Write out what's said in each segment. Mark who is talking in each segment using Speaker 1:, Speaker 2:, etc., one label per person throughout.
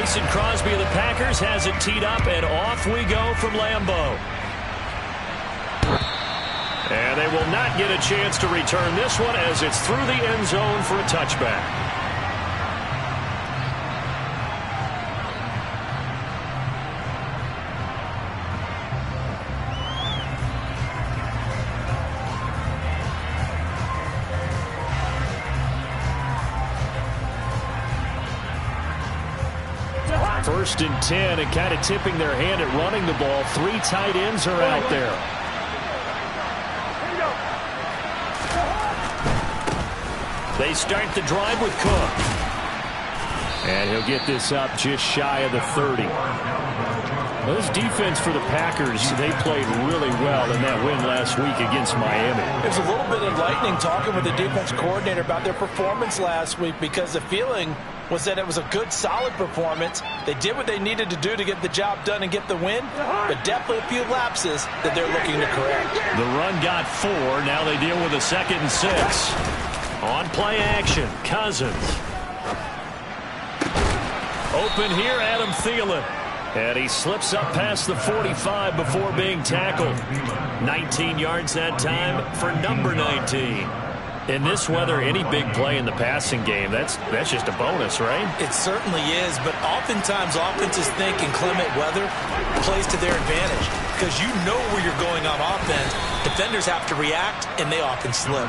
Speaker 1: Mason Crosby of the Packers has it teed up, and off we go from Lambeau. And they will not get a chance to return this one as it's through the end zone for a touchback. First and 10, and kind of tipping their hand at running the ball. 3 tight ends are out there. They start the drive with Cook. And he'll get this up just shy of the 30. Well, this defense for the Packers, they played really well in that win last week against Miami.
Speaker 2: It was a little bit enlightening talking with the defense coordinator about their performance last week, because the feeling was that it was a good, solid performance. They did what they needed to do to get the job done and get the win, but definitely a few lapses that they're looking to correct.
Speaker 1: The run got 4. Now they deal with a 2nd and 6. On play action, Cousins. Open here, Adam Thielen. And he slips up past the 45 before being tackled. 19 yards that time for number 19. In this weather, any big play in the passing game, that's just a bonus, right?
Speaker 2: It certainly is, but oftentimes offenses think inclement weather plays to their advantage, because you know where you're going on offense. Defenders have to react, and they often slip.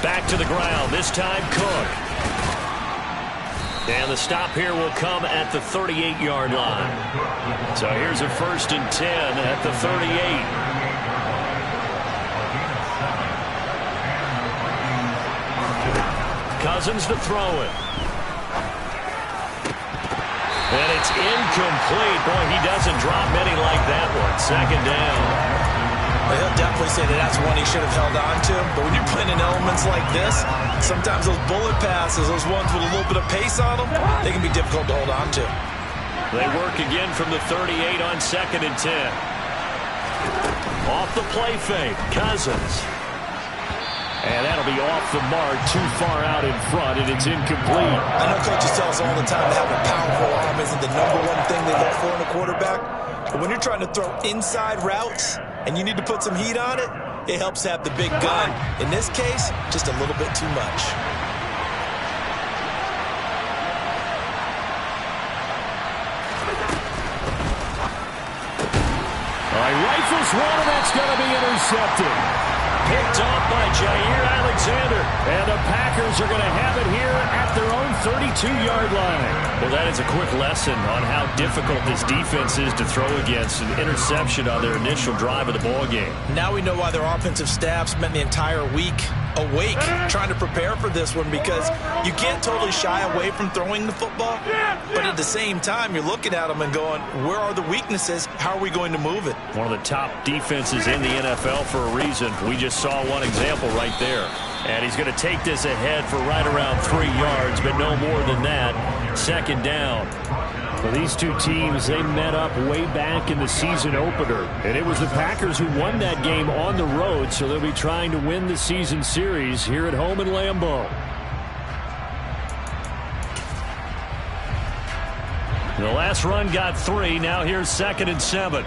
Speaker 1: Back to the ground, this time Cook. And the stop here will come at the 38-yard line. So here's a 1st and 10 at the 38. Cousins to throw it. And it's incomplete. Boy, he doesn't drop many like that one. 2nd down.
Speaker 2: He'll definitely say that that's one he should have held on to. But when you're playing in elements like this, sometimes those bullet passes, those ones with a little bit of pace on them, they can be difficult to hold on to.
Speaker 1: They work again from the 38 on 2nd and 10. Off the play fake, Cousins. And that'll be off the mark, too far out in front, and it's incomplete.
Speaker 2: I know coaches tell us all the time that having a powerful arm isn't the #1 thing they look for in a quarterback. But when you're trying to throw inside routes and you need to put some heat on it, it helps have the big gun. In this case, just a little bit too much.
Speaker 1: All right, rifles one, and that's going to be intercepted. Picked off by Jair Alexander. And the Packers are going to have it here at their own 32-yard line. Well, that is a quick lesson on how difficult this defense is to throw against. An interception on their initial drive of the ball game.
Speaker 2: Now we know why their offensive staff spent the entire week awake trying to prepare for this one, because you can't totally shy away from throwing the football, but at the same time you're looking at them and going, where are the weaknesses? How are we going to move it?
Speaker 1: One of the top defenses in the NFL for a reason. We just saw one example right there. And he's going to take this ahead for right around 3 yards, but no more than that. 2nd down. Well, these two teams, they met up way back in the season opener. And it was the Packers who won that game on the road, so they'll be trying to win the season series here at home in Lambeau. The last run got 3. Now here's 2nd and 7.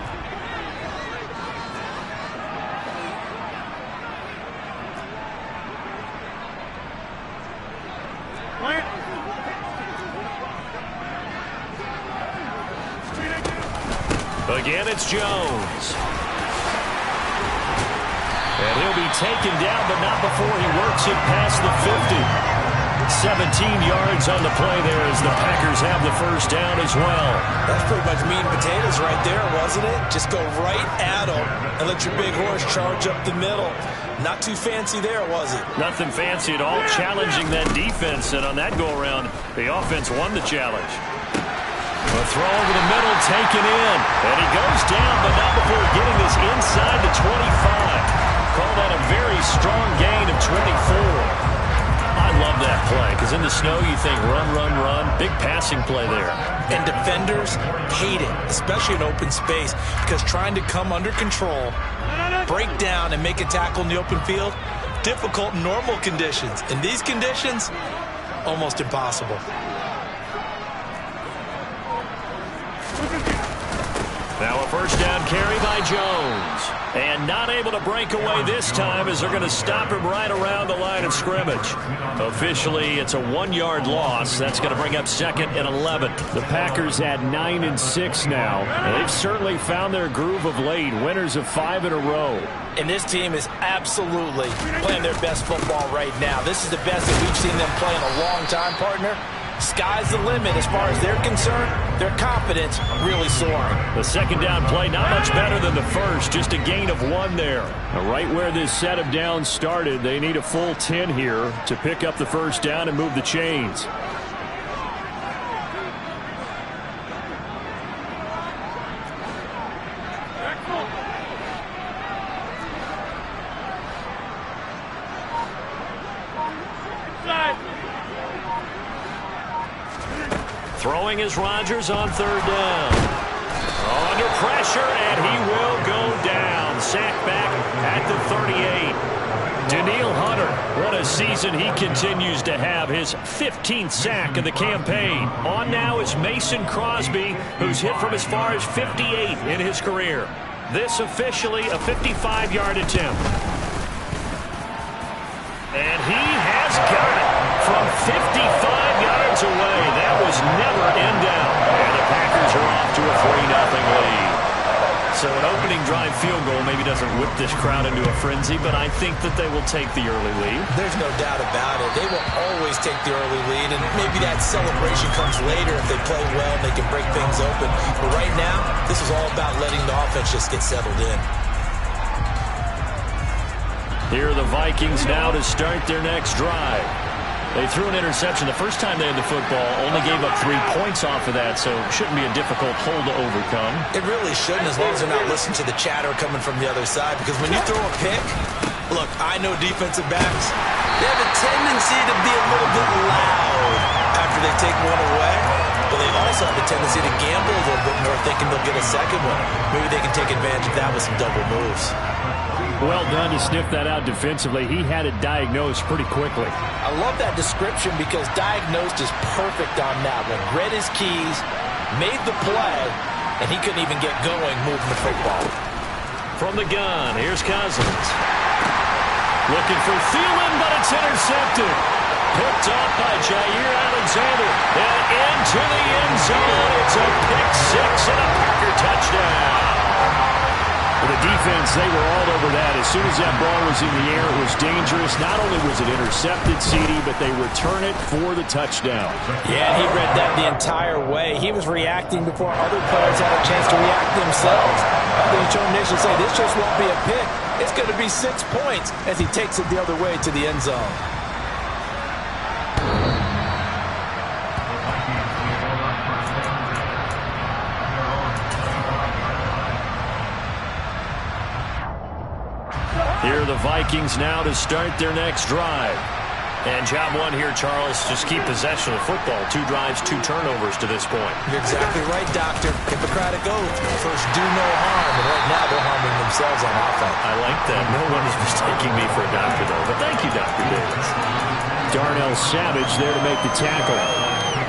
Speaker 1: Again, it's Jones. And he'll be taken down, but not before he works it past the 50. 17 yards on the play there as the Packers have the 1st down as well.
Speaker 2: That's pretty much meat and potatoes right there, wasn't it? Just go right at them and let your big horse charge up the middle. Not too fancy there, was it?
Speaker 1: Nothing fancy at all, challenging that defense. And on that go-around, the offense won the challenge. A throw over the middle, taken in. And he goes down, but not before getting this inside the 25. Call that a very strong gain of 24. I love that play because in the snow you think run, run, run. Big passing play there.
Speaker 2: And defenders hate it, especially in open space, because trying to come under control, break down, and make a tackle in the open field, difficult in normal conditions. In these conditions, almost impossible.
Speaker 1: Now a first down carry by Jones. And not able to break away this time as they're going to stop him right around the line of scrimmage. Officially, it's a 1-yard loss. That's going to bring up 2nd and 11.
Speaker 3: The Packers at 9-6 now. And they've certainly found their groove of late. Winners of 5 in a row.
Speaker 2: And this team is absolutely playing their best football right now. This is the best that we've seen them play in a long time, partner. Sky's the limit as far as they're concerned. Their confidence really soaring.
Speaker 1: The second down play not much better than the first. Just a gain of 1 there.
Speaker 3: Now, right where this set of downs started, they need a full 10 here to pick up the first down and move the chains.
Speaker 1: Throwing is Rodgers on 3rd down. Under pressure, and he will go down. Sacked back at the 38. Danielle Hunter, what a season he continues to have. His 15th sack of the campaign. On now is Mason Crosby, who's hit from as far as 58 in his career. This officially a 55-yard attempt. And he has got it from 55 yards away. That was never in doubt. And the Packers are off to a 3-0 lead. So an opening drive field goal maybe doesn't whip this crowd into a frenzy, but I think that they will take the early lead.
Speaker 2: There's no doubt about it. They will always take the early lead, and maybe that celebration comes later if they play well and they can break things open. But right now, this is all about letting the offense just get settled in.
Speaker 1: Here are the Vikings now to start their next drive. They threw an interception the first time they had the football, only gave up 3 points off of that, so it shouldn't be a difficult hole to overcome.
Speaker 2: It really shouldn't, as long as they're not listening to the chatter coming from the other side, because when you throw a pick, look, I know defensive backs, they have a tendency to be a little bit loud after they take one away, but they also have a tendency to gamble a little bit more, thinking they'll get a second one. Maybe they can take advantage of that with some double moves.
Speaker 3: Well done to sniff that out defensively. He had it diagnosed pretty quickly.
Speaker 2: I love that description because diagnosed is perfect on that one. Read his keys, made the play, and he couldn't even get going moving the football.
Speaker 1: From the gun, here's Cousins. Looking for Thielen, but it's intercepted. Picked off by Jair Alexander. And into the end zone. It's a pick 6 and a Packer touchdown.
Speaker 3: For the defense, they were all over that. As soon as that ball was in the air, it was dangerous. Not only was it intercepted, CD, but they return it for the touchdown.
Speaker 2: Yeah, he read that the entire way. He was reacting before other players had a chance to react themselves. The determination say this just won't be a pick. It's going to be 6 points as he takes it the other way to the end zone.
Speaker 1: Here are the Vikings now to start their next drive. And job 1 here, Charles, just keep possession of the football. 2 drives, 2 turnovers to this point.
Speaker 2: You're exactly right, Doctor. Hippocratic oath. First, do no harm. And right now, they're harming themselves on offense.
Speaker 1: I like that. No one is mistaking me for a doctor, though. But thank you, Dr. Davis.
Speaker 3: Darnell Savage there to make the tackle.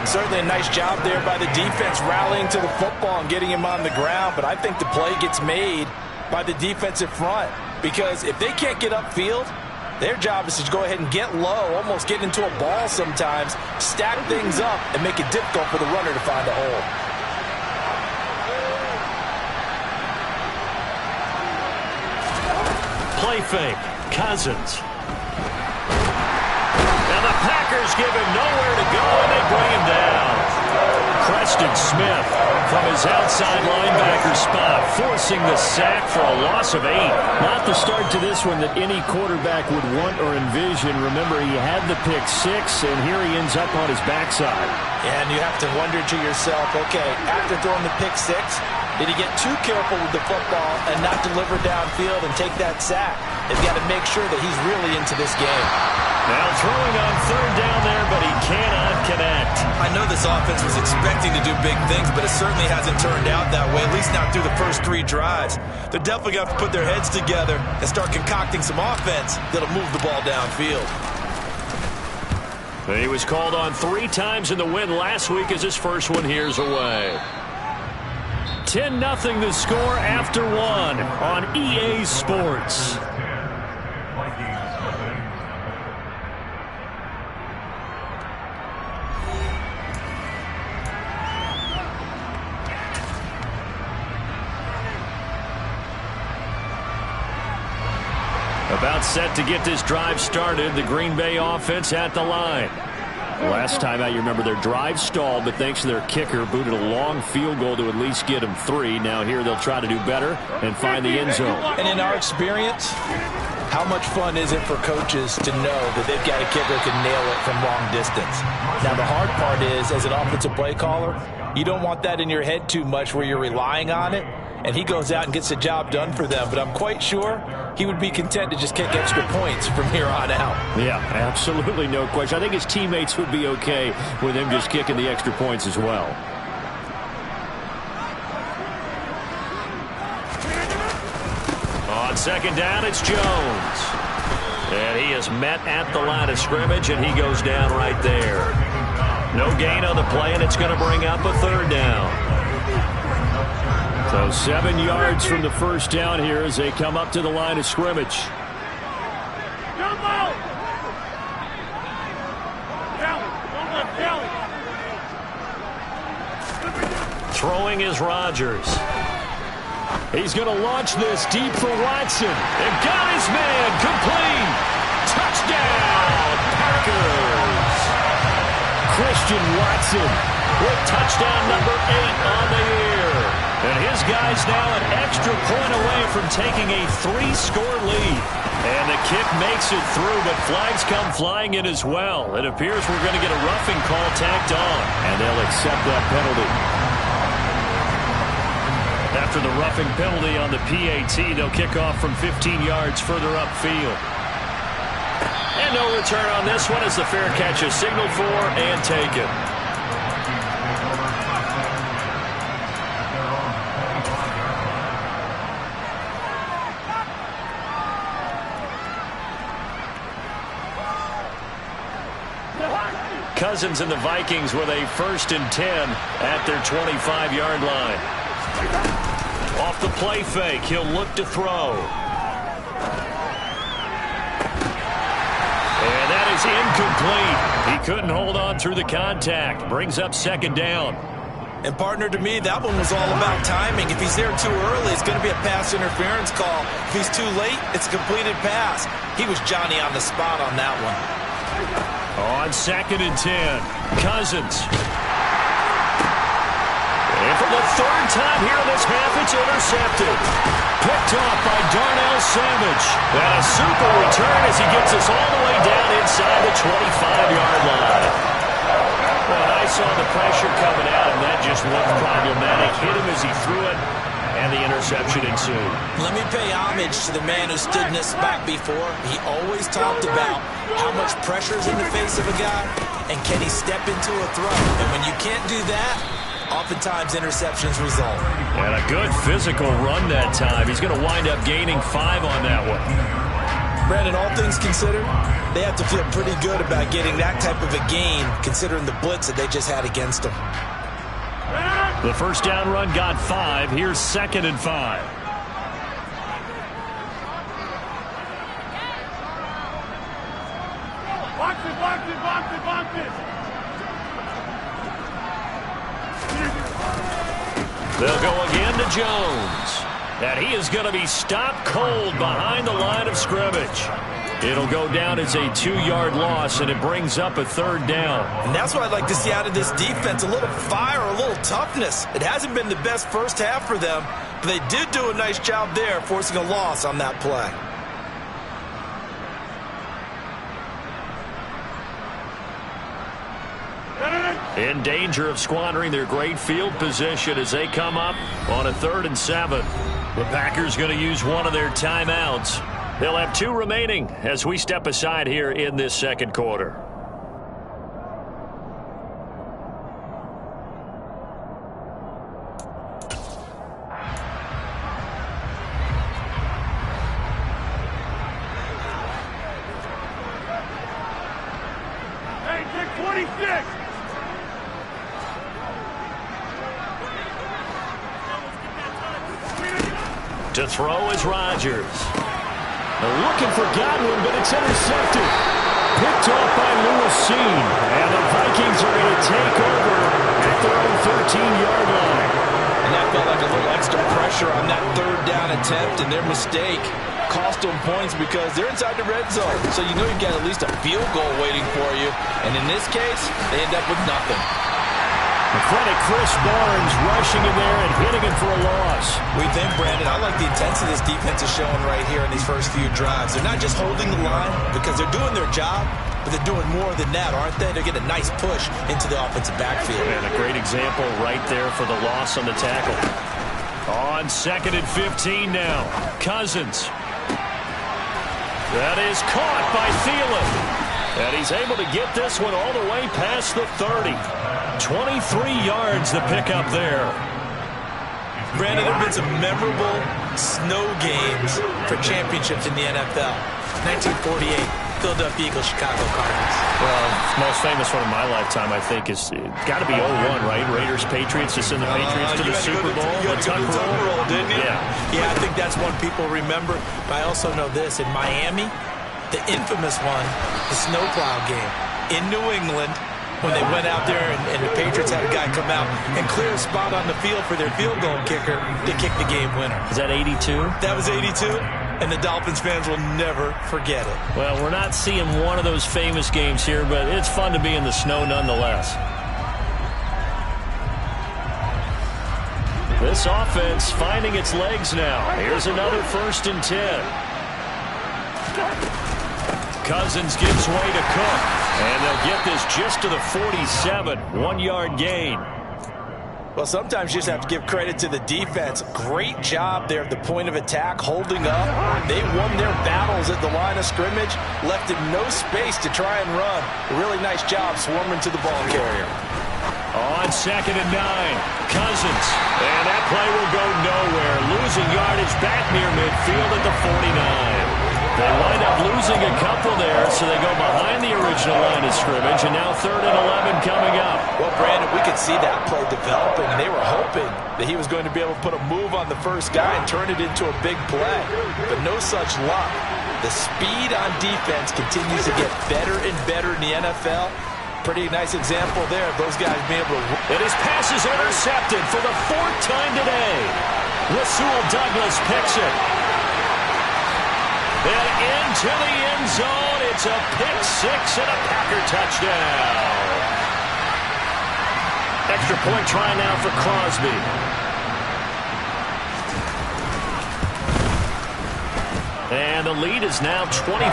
Speaker 2: Certainly a nice job there by the defense rallying to the football and getting him on the ground. But I think the play gets made by the defensive front. Because if they can't get upfield, their job is to go ahead and get low, almost get into a ball sometimes, stack things up, and make it difficult for the runner to find a hole.
Speaker 1: Play fake. Cousins. And the Packers give him nowhere to go, and they bring him down. Preston Smith from his outside linebacker spot, forcing the sack for a loss of 8.
Speaker 3: Not the start to this one that any quarterback would want or envision. Remember, he had the pick 6, and here he ends up on his backside.
Speaker 2: And you have to wonder to yourself, okay, after throwing the pick 6, did he get too careful with the football and not deliver downfield and take that sack? They've got to make sure that he's really into this game.
Speaker 1: Now throwing on 3rd down there, but he cannot connect.
Speaker 4: I know this offense was expecting to do big things, but it certainly hasn't turned out that way, at least not through the first 3 drives. They're definitely going to have to put their heads together and start concocting some offense that'll move the ball downfield.
Speaker 1: He was called on 3 times in the win last week as his first one here's away. 10-0 the score after 1 on EA Sports. About set to get this drive started. The Green Bay offense at the line.
Speaker 3: Last time out, you remember their drive stalled, but thanks to their kicker, booted a long field goal to at least get them 3. Now here they'll try to do better and find the end zone.
Speaker 2: And in our experience, how much fun is it for coaches to know that they've got a kicker who can nail it from long distance? Now the hard part is, as an offensive play caller, you don't want that in your head too much where you're relying on it. And he goes out and gets the job done for them. But I'm quite sure he would be content to just kick extra points from here on out.
Speaker 3: Yeah, absolutely no question. I think his teammates would be okay with him just kicking the extra points as well.
Speaker 1: On 2nd down, it's Jones. And he is met at the line of scrimmage, and he goes down right there. No gain on the play, and it's going to bring up a 3rd down.
Speaker 3: So 7 yards from the first down here as they come up to the line of scrimmage.
Speaker 1: Throwing is Rodgers.
Speaker 3: He's going to launch this deep for Watson.
Speaker 1: And got his man complete. Touchdown, Packers.
Speaker 3: Christian Watson
Speaker 1: with touchdown number 8 on the year. And his guy's now an extra point away from taking a 3-score lead. And the kick makes it through, but flags come flying in as well. It appears we're going to get a roughing call tacked on.
Speaker 3: And they'll accept that penalty.
Speaker 1: After the roughing penalty on the PAT, they'll kick off from 15 yards further upfield. And no return on this one as the fair catch is signaled for and taken. Cousins and the Vikings with a 1st and 10 at their 25-yard line. Off the play fake, he'll look to throw. And that is incomplete. He couldn't hold on through the contact. Brings up 2nd down.
Speaker 4: And partner, to me, that one was all about timing. If he's there too early, it's going to be a pass interference call. If he's too late, it's a completed pass. He was Johnny on the spot on that one.
Speaker 1: On 2nd and 10, Cousins. And for the 3rd time here in this half, it's intercepted. Picked off by Darnell Savage. And a super return as he gets us all the way down inside the 25-yard line. Well, I saw the pressure coming out, and that just looked problematic. Hit him as he threw it, and the interception ensued.
Speaker 2: Let me pay homage to the man who stood in this spot before. He always talked about how much pressure is in the face of a guy, and can he step into a throw. And when you can't do that, oftentimes interceptions result.
Speaker 1: And a good physical run that time. He's going to wind up gaining 5 on that one.
Speaker 2: Brandon, all things considered, they have to feel pretty good about getting that type of a gain, considering the blitz that they just had against them.
Speaker 1: The 1st down run got 5. Here's 2nd and 5. They'll go again to Jones. And he is going to be stopped cold behind the line of scrimmage. It'll go down as a 2-yard loss, and it brings up a 3rd down.
Speaker 4: And that's what I'd like to see out of this defense, a little fire, a little toughness. It hasn't been the best first half for them, but they did do a nice job there forcing a loss on that play.
Speaker 1: In danger of squandering their great field position as they come up on a 3rd and 7. The Packers going to use one of their timeouts. They'll have 2 remaining as we step aside here in this 2nd quarter.
Speaker 3: Hey, take 26!
Speaker 1: To throw is Rodgers.
Speaker 3: They're looking for Godwin, but it's intercepted. Picked off by Lewis. And the Vikings are going to take over at their own 13-yard line.
Speaker 2: And that felt like a little extra pressure on that 3rd down attempt, and their mistake cost them points because they're inside the red zone. So you know you've got at least a field goal waiting for you. And in this case, they end up with nothing.
Speaker 3: In front of Chris Barnes rushing in there and hitting him for a loss.
Speaker 4: We think, Brandon, I like the intensity this defense is showing right here in these first few drives. They're not just holding the line because they're doing their job, but they're doing more than that, aren't they? They're getting a nice push into the offensive backfield.
Speaker 1: And a great example right there for the loss on the tackle. On 2nd and 15 now. Cousins. That is caught by Thielen. And he's able to get this one all the way past the 30. 23 yards the pickup there.
Speaker 4: Brandon, there have been some memorable snow games for championships in the NFL. 1948, Philadelphia Eagles, Chicago Cardinals.
Speaker 1: Well, the most famous one in my lifetime, I think, is got to be 01, right? Raiders, Patriots, to send the Patriots to the Super Bowl.
Speaker 4: You had to go to the tuck roll, didn't you?
Speaker 1: Yeah.
Speaker 4: I think that's one people remember. But I also know this. In Miami, the infamous one, the snowplow game in New England, when they went out there and the Patriots had a guy come out and clear a spot on the field for their field goal kicker to kick the game winner.
Speaker 1: Is that 82?
Speaker 4: That was 82, and the Dolphins fans will never forget it.
Speaker 1: Well, we're not seeing one of those famous games here, but it's fun to be in the snow nonetheless. This offense finding its legs now. Here's another 1st and 10. Cousins gives way to Cook. And they'll get this just to the 47. 1-yard gain.
Speaker 2: Well, sometimes you just have to give credit to the defense. Great job there at the point of attack, holding up. They won their battles at the line of scrimmage, left him no space to try and run. A really nice job swarming to the ball carrier.
Speaker 1: On 2nd and 9, Cousins. And that play will go nowhere. Losing yardage back near midfield at the 49. They wind up losing a couple there, so they go behind the original line of scrimmage, and now 3rd and 11 coming up.
Speaker 2: Well, Brandon, we could see that play developing. They were hoping that he was going to be able to put a move on the first guy and turn it into a big play, but no such luck. The speed on defense continues to get better and better in the NFL. Pretty nice example there of those guys being able to...
Speaker 1: And his pass is intercepted for the 4th time today. Rasul Douglas picks it. And into the end zone, it's a pick-6 and a Packer touchdown. Extra point try now for Crosby. And the lead is now 24.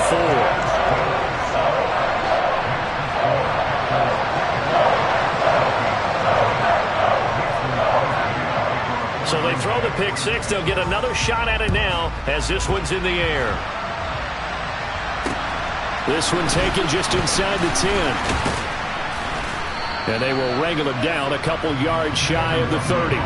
Speaker 1: So they throw the pick-6. They'll get another shot at it now as this one's in the air.
Speaker 3: This one taken just inside the 10. And they will wrangle it down a couple yards shy of the 30.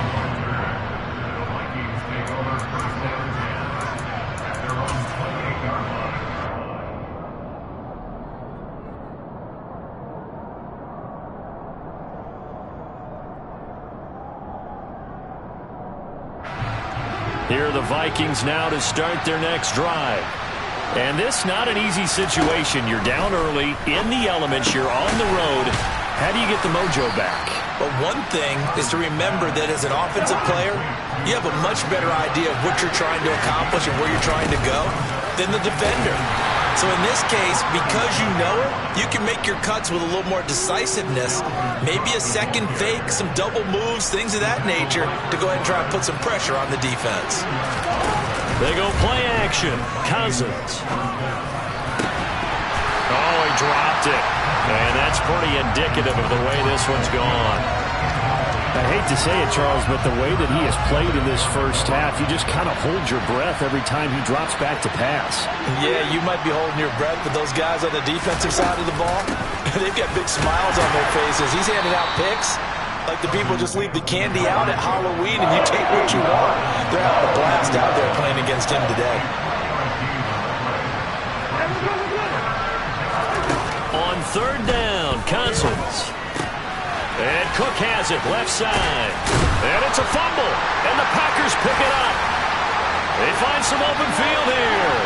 Speaker 1: Here are the Vikings now to start their next drive. And this not an easy situation. You're down early, in the elements, you're on the road. How do you get the mojo back?
Speaker 4: But one thing is to remember that as an offensive player, you have a much better idea of what you're trying to accomplish and where you're trying to go than the defender. So in this case, because you know it, you can make your cuts with a little more decisiveness. Maybe a second fake, some double moves, things of that nature to go ahead and try and put some pressure on the defense.
Speaker 3: They go play action. Cousins.
Speaker 1: Oh, he dropped it. And that's pretty indicative of the way this one's gone.
Speaker 3: I hate to say it, Charles, but the way that he has played in this first half, you just kind of hold your breath every time he drops back to pass.
Speaker 2: Yeah, you might be holding your breath, but those guys on the defensive side of the ball, they've got big smiles on their faces. He's handing out picks like the people just leave the candy out at Halloween and you take what you want. They're having a blast out there playing against him today.
Speaker 1: On third down, Cousins. And Cook has it, left side. And it's a fumble. And the Packers pick it up. They find some open field here.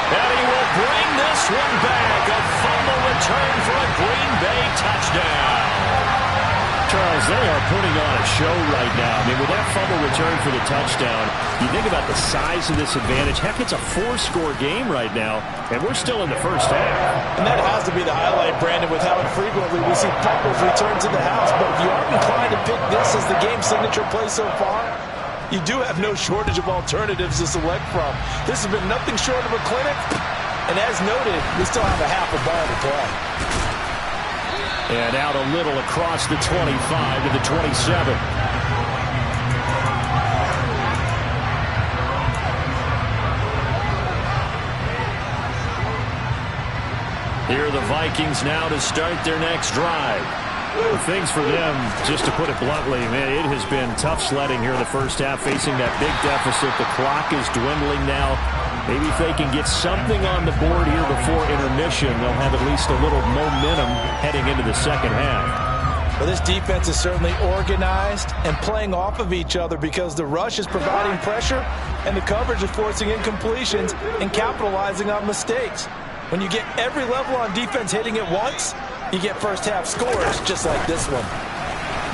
Speaker 1: And he will bring this one back. A fumble return for a Green Bay touchdown.
Speaker 3: Charles, they are putting on a show right now. I mean, with that fumble return for the touchdown, you think about the size of this advantage. Heck, it's a 4-score game right now, and we're still in the first half.
Speaker 2: And that has to be the highlight, Brandon, with how infrequently we see fumbles return to the house. But if you aren't inclined to pick this as the game signature play so far, you do have no shortage of alternatives to select from. This has been nothing short of a clinic. And as noted, we still have a half a ball to play.
Speaker 3: And out a little across the 25 to the 27.
Speaker 1: Here are the Vikings now to start their next drive.
Speaker 3: Things for them, just to put it bluntly, man, it has been tough sledding here in the first half, facing that big deficit. The clock is dwindling now. Maybe if they can get something on the board here before intermission, they'll have at least a little momentum heading into the second half.
Speaker 2: Well, this defense is certainly organized and playing off of each other because the rush is providing pressure and the coverage is forcing incompletions and capitalizing on mistakes. When you get every level on defense hitting at once, you get first half scores just like this one.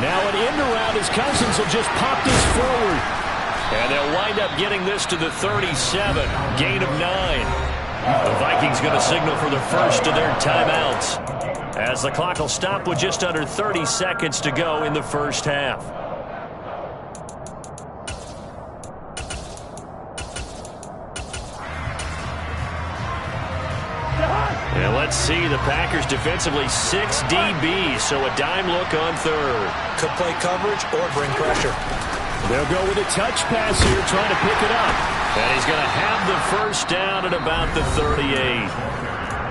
Speaker 3: Now an end around as Cousins will just pop this forward.
Speaker 1: And they'll wind up getting this to the 37. Gain of 9. The Vikings going to signal for the first of their timeouts, as the clock will stop with just under 30 seconds to go in the first half. And let's see, the Packers defensively 6 DBs, so a dime look on third.
Speaker 2: Could play coverage or bring pressure.
Speaker 3: They'll go with a touch pass here, trying to pick it up.
Speaker 1: And he's going to have the first down at about the 38.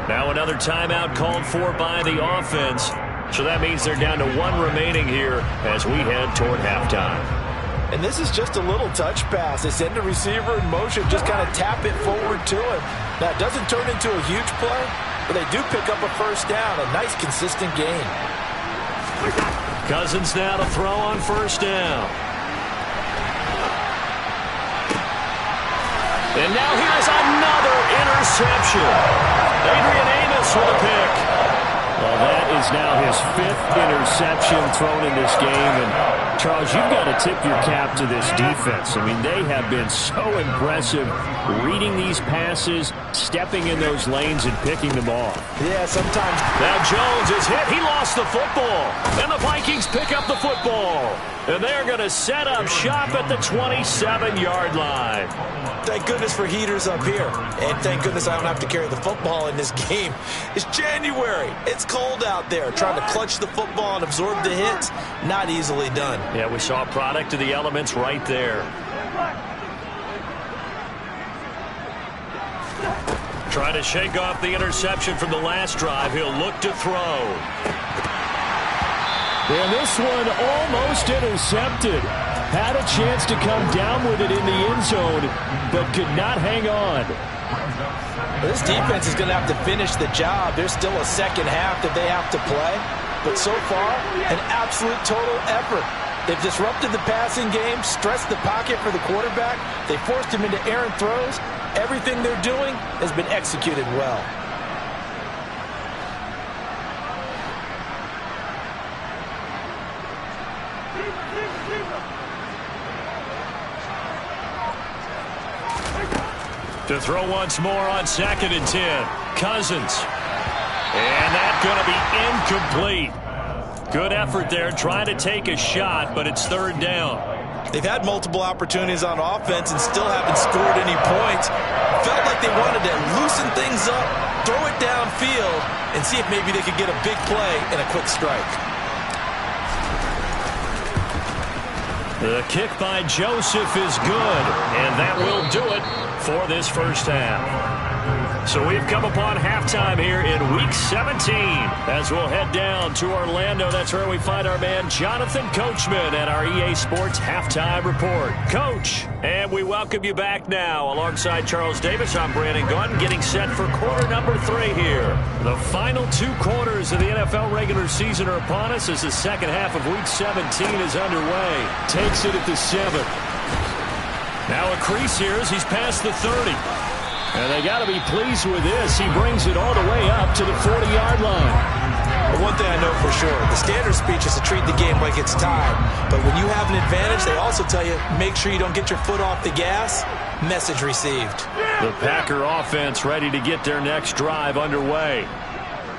Speaker 1: Now another timeout called for by the offense. So that means they're down to 1 remaining here as we head toward halftime.
Speaker 2: And this is just a little touch pass. They send a receiver in motion, just kind of tap it forward to him. Now, it doesn't turn into a huge play, but they do pick up a first down, a nice, consistent gain.
Speaker 1: Cousins now to throw on first down. And now here's another interception. Adrian Amos with a pick.
Speaker 3: Well, that is now his 5th interception thrown in this game. And, Charles, you've got to tip your cap to this defense. I mean, they have been so impressive reading these passes, stepping in those lanes, and picking them off.
Speaker 2: Yeah, sometimes.
Speaker 1: Now Jones is hit. He lost the football. And the Vikings pick up the football. And they're going to set up shop at the 27-yard line.
Speaker 2: Thank goodness for heaters up here. And thank goodness I don't have to carry the football in this game. It's January. It's cold out there. Trying to clutch the football and absorb the hits, not easily done.
Speaker 1: Yeah, we saw a product of the elements right there. Trying to shake off the interception from the last drive. He'll look to throw.
Speaker 3: And this one almost intercepted. Had a chance to come down with it in the end zone, but could not hang on.
Speaker 2: This defense is going to have to finish the job. There's still a second half that they have to play. But so far, an absolute total effort. They've disrupted the passing game, stressed the pocket for the quarterback. They forced him into errant throws. Everything they're doing has been executed well.
Speaker 1: To throw once more on 2nd and 10. Cousins. And that's going to be incomplete. Good effort there trying to take a shot, but it's 3rd down.
Speaker 2: They've had multiple opportunities on offense and still haven't scored any points. Felt like they wanted to loosen things up, throw it downfield, and see if maybe they could get a big play and a quick strike.
Speaker 1: The kick by Joseph is good, and that will do it for this first half. So we've come upon halftime here in Week 17 as we'll head down to Orlando. That's where we find our man Jonathan Coachman at our EA Sports Halftime Report. Coach, and we welcome you back now. Alongside Charles Davis, I'm Brandon Gaudin, getting set for quarter number 3 here. The final 2 quarters of the NFL regular season are upon us as the second half of Week 17 is underway. Takes it at the 7. Now a crease here as he's past the 30. And they got to be pleased with this. He brings it all the way up to the 40-yard line.
Speaker 2: Well, one thing I know for sure, the standard speech is to treat the game like it's tied. But when you have an advantage, they also tell you, make sure you don't get your foot off the gas. Message received.
Speaker 1: The Packer offense ready to get their next drive underway.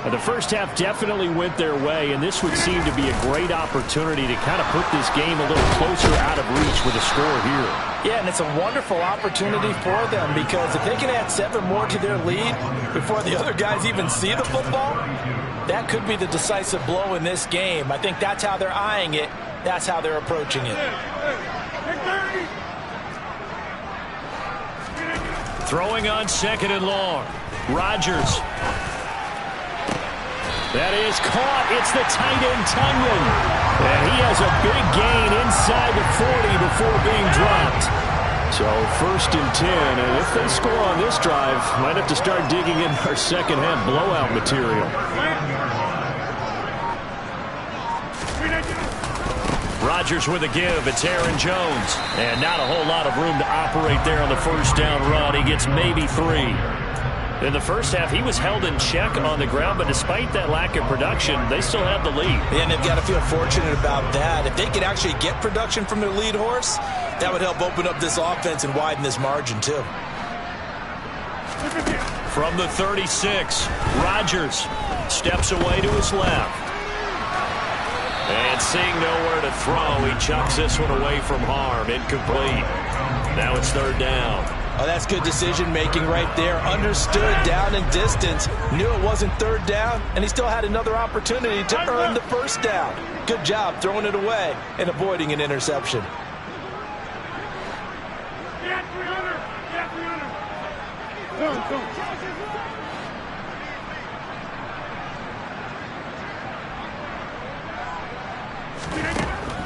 Speaker 3: The first half definitely went their way, and this would seem to be a great opportunity to kind of put this game a little closer out of reach with a score here.
Speaker 2: Yeah, and it's a wonderful opportunity for them because if they can add 7 more to their lead before the other guys even see the football, that could be the decisive blow in this game. I think that's how they're eyeing it. That's how they're approaching it.
Speaker 1: Throwing on 2nd and long. Rodgers.
Speaker 3: That is caught. It's the tight end, Tunyon. And he has a big gain inside the 40 before being dropped. So 1st and 10. And if they score on this drive, might have to start digging in our second half blowout material.
Speaker 1: Rodgers with a give. It's Aaron Jones. And not a whole lot of room to operate there on the first down run. He gets maybe 3. In the first half, he was held in check on the ground, but despite that lack of production, they still have the lead.
Speaker 2: And they've got to feel fortunate about that. If they could actually get production from their lead horse, that would help open up this offense and widen this margin, too.
Speaker 1: From the 36, Rodgers steps away to his left. And seeing nowhere to throw, he chucks this one away from harm. Incomplete. Now it's 3rd down.
Speaker 2: Oh, that's good decision-making right there. Understood down and distance. Knew it wasn't 3rd down, and he still had another opportunity to earn the 1st down. Good job throwing it away and avoiding an interception.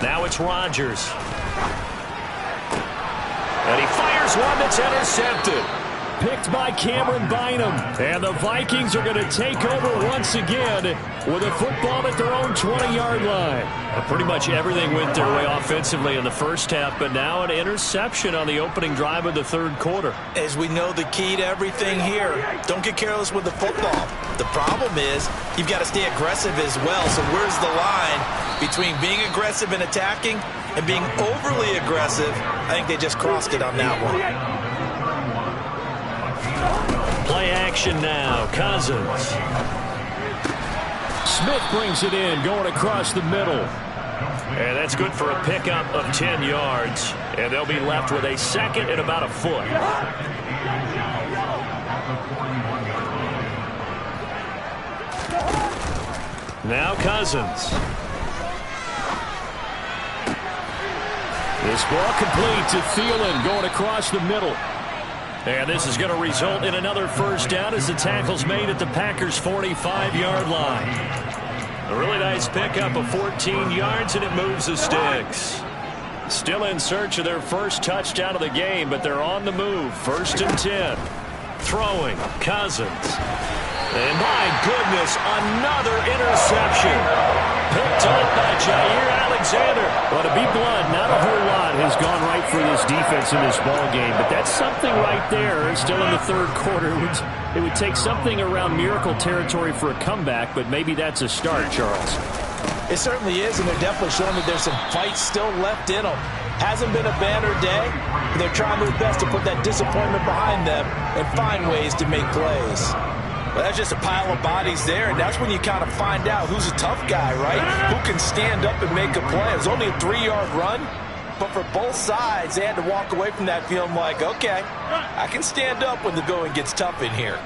Speaker 1: Now it's Rodgers. And he fires one that's intercepted.
Speaker 3: Picked by Cameron Bynum. And the Vikings are going to take over once again with a football at their own 20-yard line.
Speaker 1: Pretty much everything went their way offensively in the first half, but now an interception on the opening drive of the 3rd quarter.
Speaker 2: As we know, the key to everything here, don't get careless with the football. The problem is you've got to stay aggressive as well. So where's the line between being aggressive and attacking and being overly aggressive? I think they just crossed it on that one.
Speaker 1: Play action now. Cousins.
Speaker 3: Smith brings it in, going across the middle.
Speaker 1: And that's good for a pickup of 10 yards. And they'll be left with a 2nd and about a foot. Now Cousins.
Speaker 3: This ball complete to Thielen, going across the middle.
Speaker 1: And this is going to result in another 1st down as the tackle's made at the Packers' 45-yard line. A really nice pickup of 14 yards, and it moves the sticks. Still in search of their first touchdown of the game, but they're on the move. 1st and 10. Throwing. Cousins. And my goodness, another interception. Picked up by Jair Alexander.
Speaker 3: Well, to be blunt, not a whole lot has gone right for this defense in this ball game, but that's something right there. Still in the 3rd quarter. It would take something around miracle territory for a comeback, but maybe that's a start, Charles.
Speaker 2: It certainly is, and they're definitely showing that there's some fight still left in them. Hasn't been a banner day, but they're trying their best to put that disappointment behind them and find ways to make plays.
Speaker 4: Well, that's just a pile of bodies there, and that's when you kind of find out who's a tough guy, right? Who can stand up and make a play. It was only a 3-yard run, but for both sides, they had to walk away from that feeling like, okay, I can stand up when the going gets tough in here.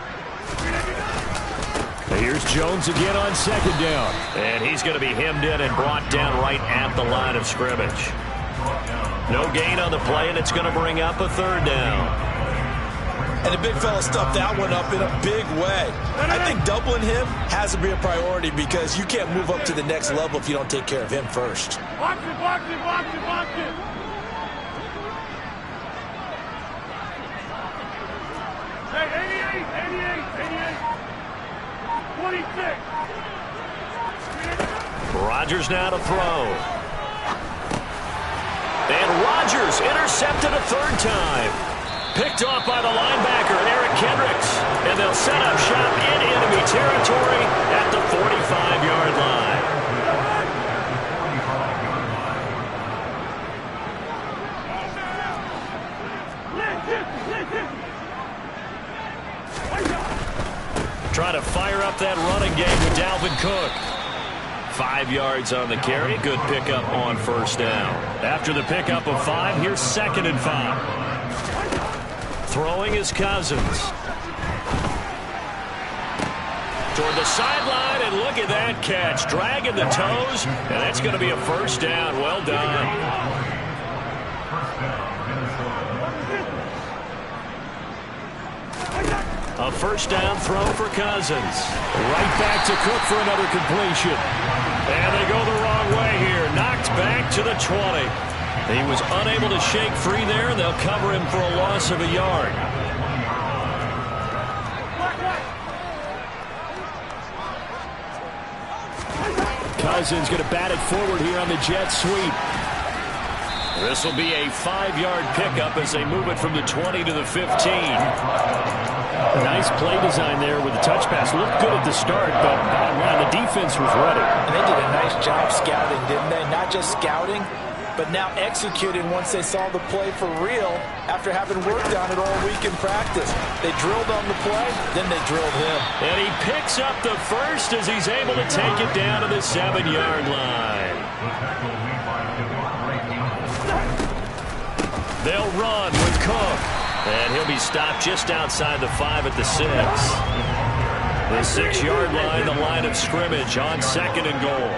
Speaker 3: Here's Jones again on second down.
Speaker 1: And he's going to be hemmed in and brought down right at the line of scrimmage. No gain on the play, and it's going to bring up a third down.
Speaker 4: And the big fella stuffed that one up in a big way. I think doubling him has to be a priority because you can't move up to the next level if you don't take care of him first.
Speaker 5: Box it, box it, box it, box it. Hey, 88, 26.
Speaker 1: Rodgers now to throw. And Rodgers intercepted a third time. Picked off by the linebacker, Eric Kendricks. And they'll set up shop in enemy territory at the 45-yard line. Trying to fire up that running game with Dalvin Cook. 5 yards on the carry. Good pickup on first down. After the pickup of 5, here's 2nd and 5. Throwing is Cousins. Toward the sideline, and look at that catch. Dragging the toes, and that's going to be a first down. Well done. A first down throw for Cousins.
Speaker 3: Right back to Cook for another completion.
Speaker 1: And they go the wrong way here. Knocked back to the 20. He was unable to shake free there, and they'll cover him for a loss of a yard.
Speaker 3: Cousins going to bat it forward here on the jet sweep.
Speaker 1: This will be a 5-yard pickup as they move it from the 20 to the 15.
Speaker 3: Nice play design there with the touch pass. Looked good at the start, but bottom line, the defense was ready.
Speaker 2: And they did a nice job scouting, didn't they? Not just scouting, but now executing once they saw the play for real after having worked on it all week in practice. They drilled on the play, then they drilled him.
Speaker 1: And he picks up the first as he's able to take it down to the 7-yard line. They'll run with Cook. And he'll be stopped just outside the 5 at the 6. The 6-yard line, the line of scrimmage on 2nd and goal.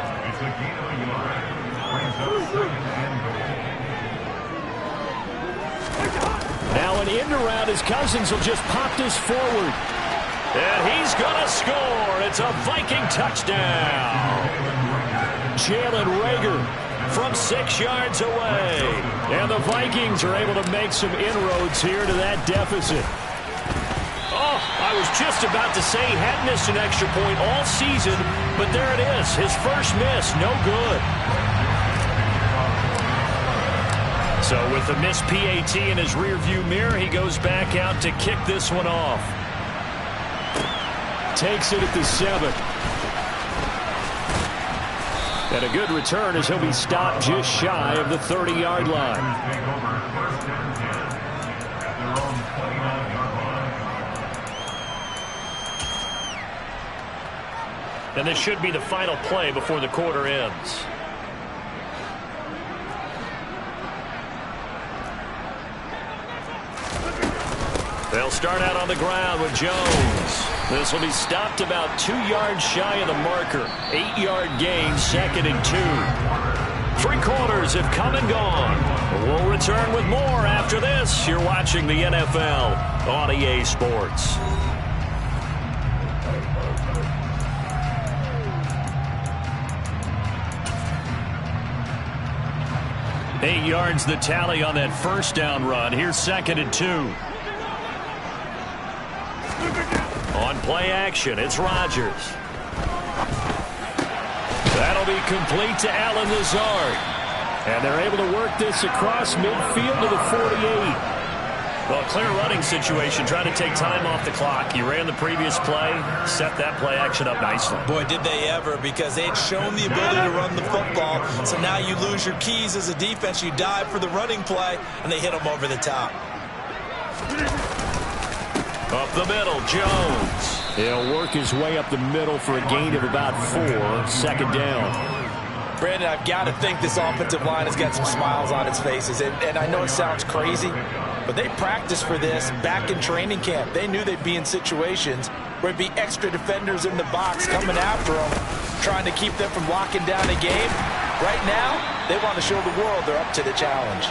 Speaker 3: Now an end around as Cousins will just pop this forward.
Speaker 1: And he's going to score. It's a Viking touchdown.
Speaker 3: Jalen Reagor
Speaker 1: from 6 yards away.
Speaker 3: And the Vikings are able to make some inroads here to that deficit.
Speaker 1: Oh, I was just about to say he had missed an extra point all season, but there it is. His first miss, no good. So with the missed PAT in his rearview mirror, he goes back out to kick this one off.
Speaker 3: Takes it at the 7. And a good return as he'll be stopped just shy of the 30-yard line.
Speaker 1: And this should be the final play before the quarter ends. They'll start out on the ground with Jones. This will be stopped about 2 yards shy of the marker. 8-yard gain, 2nd and 2. 3 quarters have come and gone. We'll return with more after this. You're watching the NFL on EA Sports. Eight yards the tally on that first down run. Here's 2nd and 2. On play action, it's Rodgers. That'll be complete to Allen Lazard.
Speaker 3: And they're able to work this across midfield to the 48.
Speaker 1: Well, a clear running situation, trying to take time off the clock. He ran the previous play, set that play action up nicely.
Speaker 2: Boy, did they ever, because they had shown the ability to run the football. So now you lose your keys as a defense. You dive for the running play, and they hit them over the top.
Speaker 1: Up the middle, Jones.
Speaker 3: He'll work his way up the middle for a gain of about 4. Second down.
Speaker 2: Brandon, I've got to think this offensive line has got some smiles on its faces. And I know it sounds crazy, but they practiced for this back in training camp. They knew they'd be in situations where it'd be extra defenders in the box coming after them, trying to keep them from locking down a game. Right now, they want to show the world they're up to the challenge.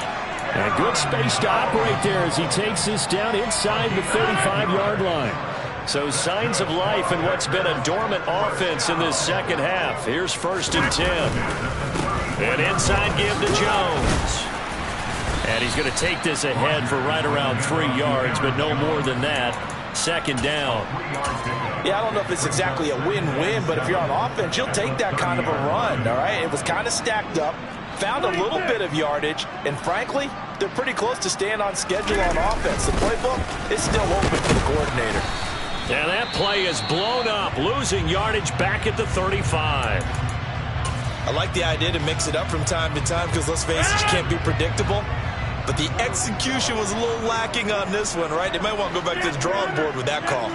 Speaker 3: And good space to operate there as he takes this down inside the 35-yard line.
Speaker 1: So signs of life in what's been a dormant offense in this second half. Here's 1st and 10. An inside give to Jones. And he's going to take this ahead for right around 3 yards, but no more than that. Second down.
Speaker 2: Yeah, I don't know if it's exactly a win-win, but if you're on offense, you'll take that kind of a run, all right? It was kind of stacked up, found a little bit of yardage, and frankly, they're pretty close to staying on schedule on offense. The playbook is still open for the coordinator.
Speaker 1: And that play is blown up, losing yardage back at the 35.
Speaker 2: I like the idea to mix it up from time to time because, let's face it, you can't be predictable. But the execution was a little lacking on this one, right? They might want to go back to the drawing board with that call.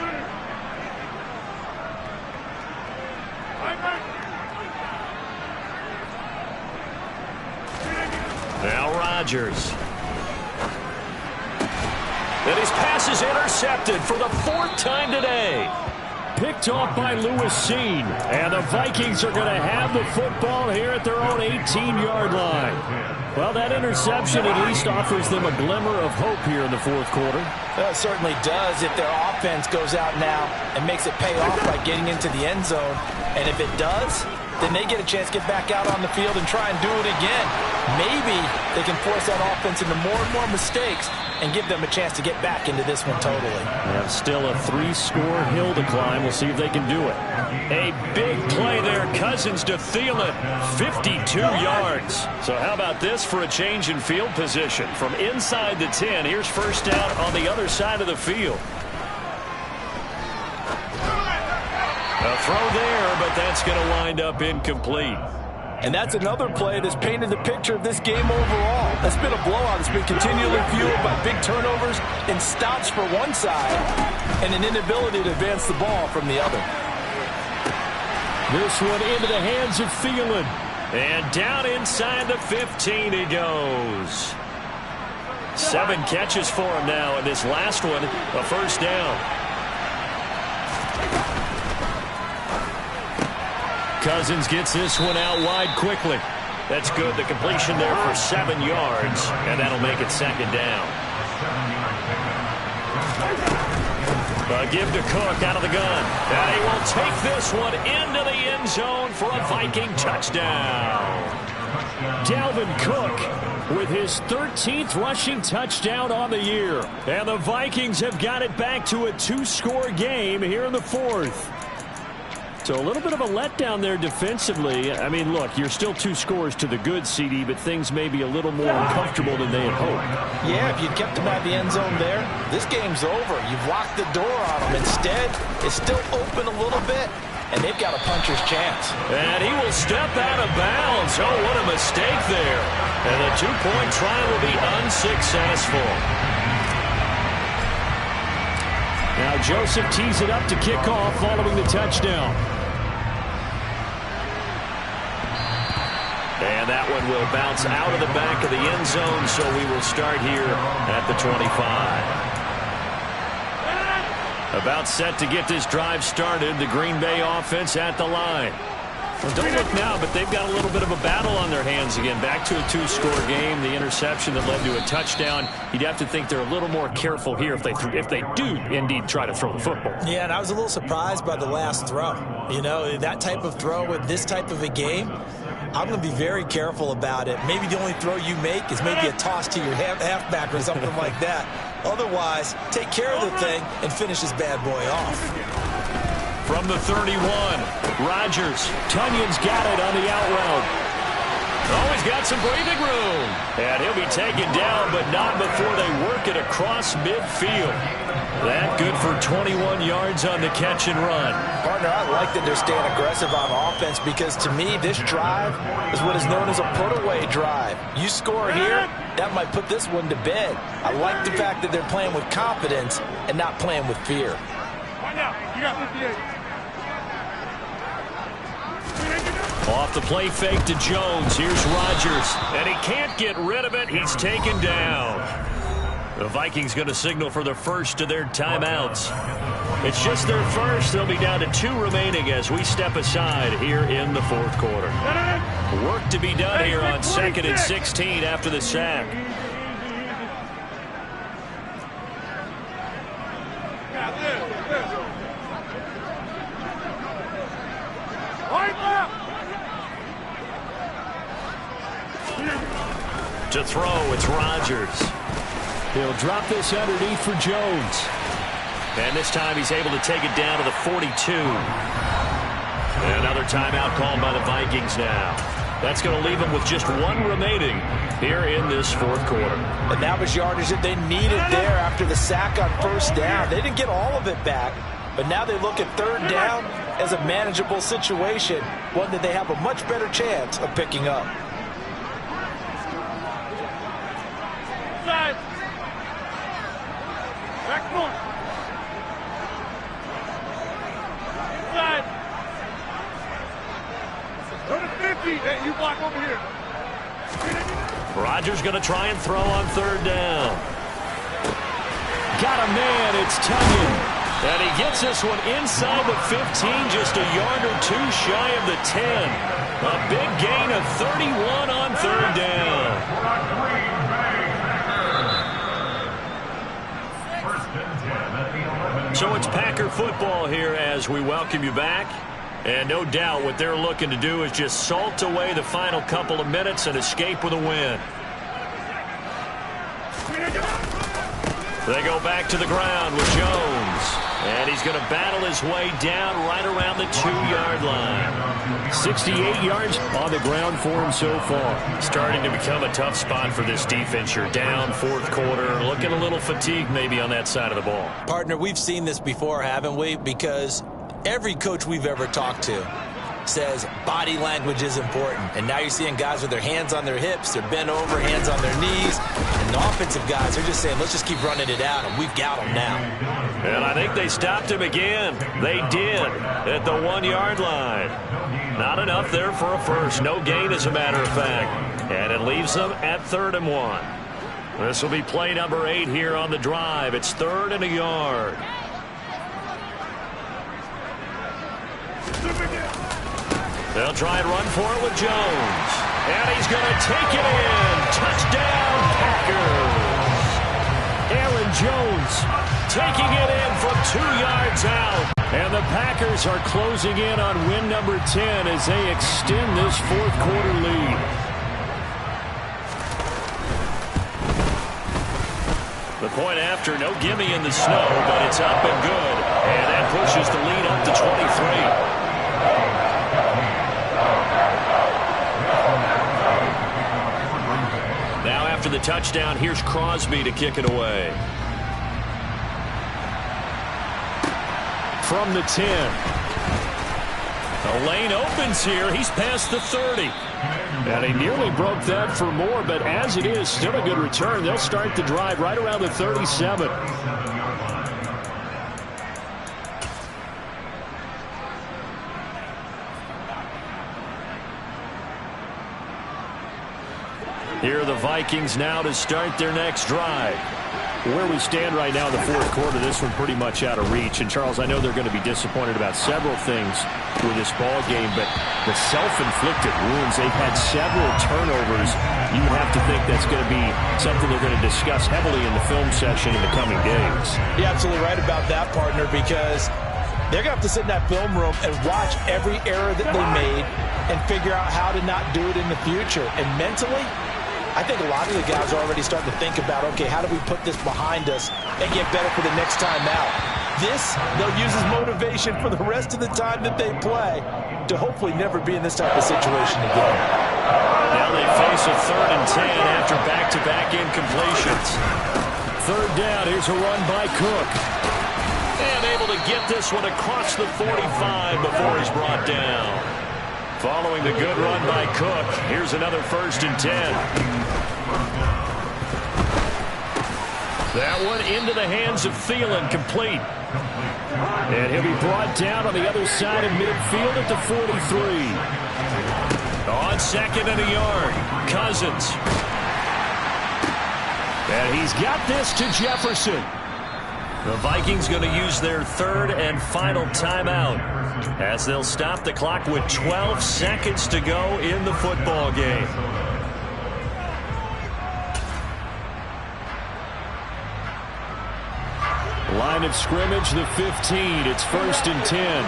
Speaker 1: Now Rodgers. And his pass is intercepted for the 4th time today.
Speaker 3: Picked off by Lewis Seen. And the Vikings are going to have the football here at their own 18-yard line. Well, that interception at least offers them a glimmer of hope here in the 4th quarter.
Speaker 2: Well, it certainly does if their offense goes out now and makes it pay off by getting into the end zone. And if it does, then they get a chance to get back out on the field and try and do it again. Maybe they can force that offense into more and more mistakes and give them a chance to get back into this one totally.
Speaker 3: And still a 3-score hill to climb. We'll see if they can do it.
Speaker 1: A big play there. Cousins to Thielen. 52 yards. So how about this for a change in field position? From inside the 10, here's 1st down on the other side of the field. A throw there, but that's going to wind up incomplete.
Speaker 2: And that's another play that's painted the picture of this game overall. That's been a blowout. It's been continually fueled by big turnovers and stops for one side and an inability to advance the ball from the other.
Speaker 3: This one into the hands of Thielen.
Speaker 1: And down inside the 15 he goes. 7 catches for him now, and this last one, a 1st down. Cousins gets this one out wide quickly. That's good. The completion there for 7 yards, and that'll make it 2nd down. Give to Cook out of the gun. And he will take this one into the end zone for a Viking touchdown.
Speaker 3: Dalvin Cook with his 13th rushing touchdown on the year. And the Vikings have got it back to a 2-score game here in the 4th. So a little bit of a letdown there defensively. I mean, look, you're still 2 scores to the good, CD, but things may be a little more uncomfortable than they had hoped.
Speaker 2: Yeah, if you'd kept them out of the end zone there, this game's over. You've locked the door on them. Instead, it's still open a little bit, and they've got a puncher's chance.
Speaker 1: And he will step out of bounds. Oh, what a mistake there. And the 2-point try will be unsuccessful.
Speaker 3: Now Joseph tees it up to kick off following the touchdown.
Speaker 1: And that one will bounce out of the back of the end zone, so we will start here at the 25. About set to get this drive started, the Green Bay offense at the line. Well, don't look now, but they've got a little bit of a battle on their hands again. Back to a 2-score game. The interception that led to a touchdown. You'd have to think they're a little more careful here if they do indeed try to throw the football.
Speaker 2: Yeah, and I was a little surprised by the last throw. You know, that type of throw with this type of a game, I'm going to be very careful about it. Maybe the only throw you make is maybe a toss to your halfback or something like that. Otherwise, take care of the thing and finish this bad boy off.
Speaker 1: From the 31, Rodgers.
Speaker 3: Tunyon's got it on the out route.
Speaker 1: Oh, he's got some breathing room. And he'll be taken down, but not before they work it across midfield. That good for 21 yards on the catch and run.
Speaker 2: Partner, I like that they're staying aggressive on offense because to me, this drive is what is known as a put-away drive. You score here, that might put this one to bed. I like the fact that they're playing with confidence and not playing with fear.
Speaker 5: Right now, you got 58.
Speaker 1: Off the play fake to Jones. Here's Rodgers. And he can't get rid of it. He's taken down. The Vikings going to signal for the first of their timeouts. It's just their first. They'll be down to 2 remaining as we step aside here in the fourth quarter. Work to be done here on 2nd and 16 after the sack. To throw, it's Rodgers.
Speaker 3: He'll drop this underneath for Jones.
Speaker 1: And this time he's able to take it down to the 42. Another timeout called by the Vikings now. That's going to leave them with just 1 remaining here in this fourth quarter.
Speaker 2: And that was yardage that they needed there after the sack on first down. They didn't get all of it back, but now they look at third down as a manageable situation, one that they have a much better chance of picking up.
Speaker 5: Back point. Inside. Go to 50. Hey, you block over here.
Speaker 1: Rodgers going to try and throw on third down.
Speaker 3: Got a man. It's Tunyon.
Speaker 1: And he gets this one inside the 15, just a yard or 2 shy of the 10. A big gain of 31 on third down. So it's Packer football here as we welcome you back. And no doubt what they're looking to do is just salt away the final couple of minutes and escape with a win. They go back to the ground with Jones. And he's going to battle his way down right around the 2-yard line.
Speaker 3: 68 yards on the ground for him so far.
Speaker 1: Starting to become a tough spot for this defense. You're down fourth quarter, looking a little fatigued maybe on that side of the ball.
Speaker 2: Partner, we've seen this before, haven't we? Because every coach we've ever talked to says body language is important. And now you're seeing guys with their hands on their hips, they're bent over, hands on their knees. And the offensive guys are just saying, let's just keep running it out, and we've got them now.
Speaker 1: And I think they stopped him again. They did at the 1-yard line. Not enough there for a first. No gain, as a matter of fact. And it leaves them at 3rd and 1. This will be play number 8 here on the drive. It's 3rd and a yard. They'll try and run for it with Jones. And he's going to take it in. Touchdown, Packers.
Speaker 3: Aaron Jones
Speaker 1: taking it in from 2 yards out.
Speaker 3: And the Packers are closing in on win number 10 as they extend this fourth quarter lead.
Speaker 1: The point after, no gimme in the snow, but it's up and good. And that pushes the lead up to 23. Now after the touchdown, here's Crosby to kick it away.
Speaker 3: From the 10.
Speaker 1: The lane opens here. He's past the 30.
Speaker 3: And he nearly broke that for more, but as it is, still a good return. They'll start the drive right around the 37.
Speaker 1: Here are the Vikings now to start their next drive.
Speaker 3: Where we stand right now in the fourth quarter, this one pretty much out of reach. And, Charles, I know they're going to be disappointed about several things with this ball game, but the self-inflicted wounds, they've had several turnovers. You have to think that's going to be something they're going to discuss heavily in the film session in the coming days.
Speaker 2: You're absolutely right about that, partner, because they're going to have to sit in that film room and watch every error that they made and figure out how to not do it in the future. And mentally, I think a lot of the guys are already starting to think about, okay, how do we put this behind us and get better for the next time out? This, they'll use as motivation for the rest of the time that they play to hopefully never be in this type of situation again.
Speaker 1: Now they face a 3rd and 10 after back-to-back incompletions.
Speaker 3: third down. Here's a run by Cook.
Speaker 1: And able to get this one across the 45 before he's brought down. Following the good run by Cook, here's another 1st and 10. That one into the hands of Thielen, complete.
Speaker 3: And he'll be brought down on the other side of midfield at the 43.
Speaker 1: On 2nd and a yard, Cousins.
Speaker 3: And he's got this to Jefferson.
Speaker 1: The Vikings going to use their 3rd and final timeout as they'll stop the clock with 12 seconds to go in the football game.
Speaker 3: Line of scrimmage, the 15. It's 1st and 10.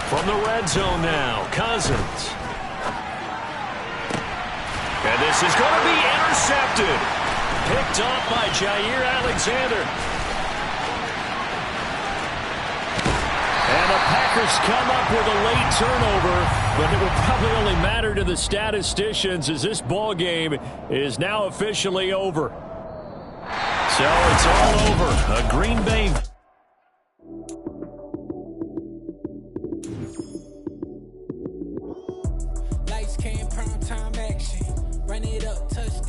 Speaker 1: From the red zone now, Cousins. And this is going to be intercepted. Picked off by Jair Alexander.
Speaker 3: And the Packers come up with a late turnover, but it will probably only matter to the statisticians as this ball game is now officially over.
Speaker 1: So it's all over. A Green Bay